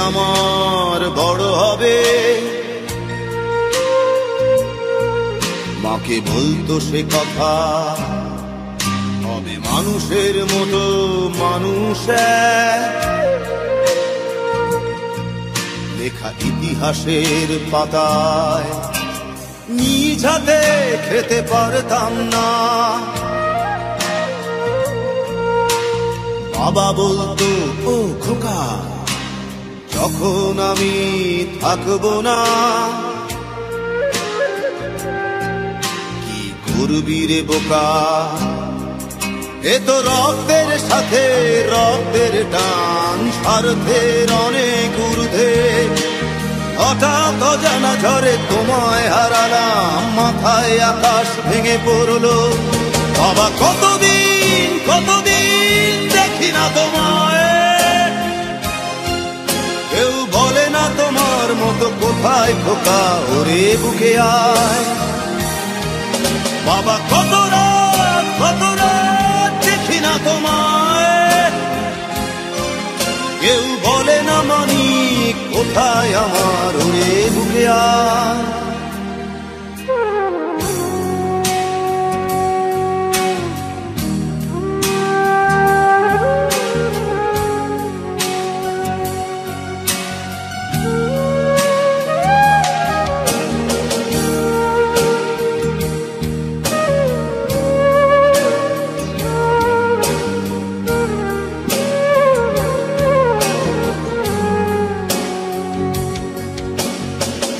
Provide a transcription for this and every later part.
আমার বড় হবে। মাকে বলতো সে কথা, হবে মানুষের মতো মানুষ। লেখা ইতিহাসের পাতায় নিজ হাতে খেতে পারতাম না। বাবা বলতো, ও খোকা, যখন আমি থাকবো না, কি করবি রে বোকা, এ তো রক্তের সাথে রক্তের টান, স্বার্থের অনেক ঊর্ধ্বে। হঠাৎ অজানা ঝড়ে তোমায় হারালাম, মাথায় আকাশ ভেঙে পড়লো। বাবা কতদিন কতদিন দেখি না তোমায়, কেউ বলে না তোমার মতো কোথায় খোকা, ওরে বুকে আয়। বাবা কত রাত দেখি না তোমায়, কেউ বলে না মানি কোথায় আমার, ওরে বুকে আয়।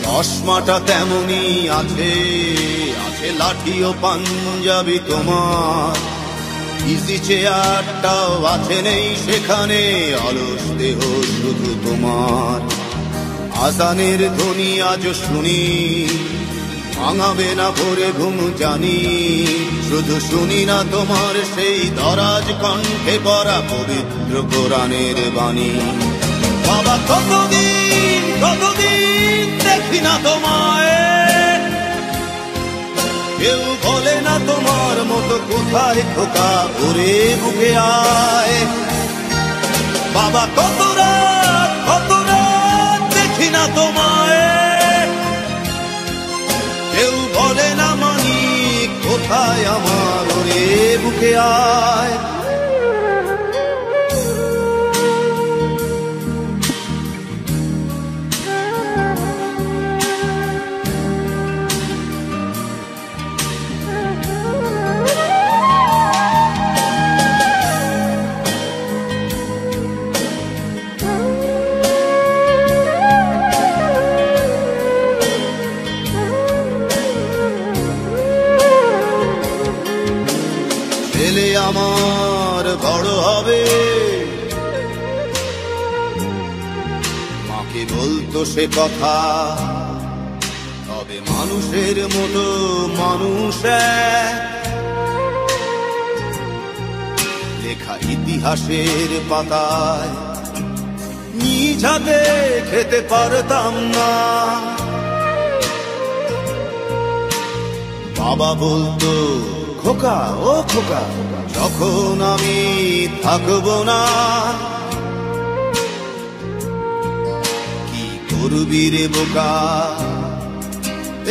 চশমাটা তেমনি আছে, আছে লাঠি ও পাঞ্জাবি তোমার। ইজি চেয়ারটাও আছে, নেই সেখানে অলস দেহ শুধু তোমার। আজানের ধ্বনি আজ শুনি, ভাঙাবে না ভোরে ঘুম জানি, শুধু শুনি না তোমার সেই দরাজ কণ্ঠে পড়া পবিত্র কোরআনের বাণী। বাবা কতদিন কতদিন দেখি না তোমায়, কেউ বলে না তোমার মতো কোথায় খোকা, ওরে বুকে আয়। বাবা কত রাত দেখি না তোমায়, কেউ বলে না মানি কোথায় আমার, ওরে বুকে আয়। ছেলে আমার বড় হবে, মাকে বলতো সে কথা, হবে মানুষের মতো মানুষ। লেখা ইতিহাসের পাতায় নিজ হাতে খেতে পারতাম না। বাবা বলতো, খোকা ও খোকা, যখন আমি থাকবো না, কি করবি রে বোকা,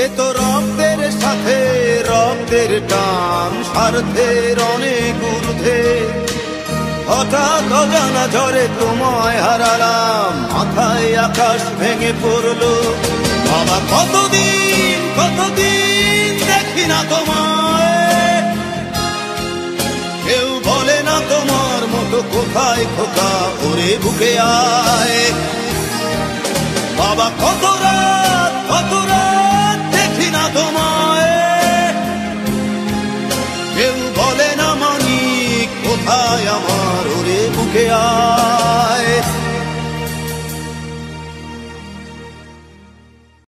এ তো রক্তের সাথে রক্তের টান, স্বার্থের অনেক ঊর্ধ্বে। হঠাৎ অজানা ঝড়ে তোমায় হারালাম, মাথায় আকাশ ভেঙে পড়লো। বাবা কতদিন কতদিন দেখি না তোমায়, কেউ বলে না তোমার মতো কোথায় খোকা, ওরে বুকে আয়। বাবা কত রাত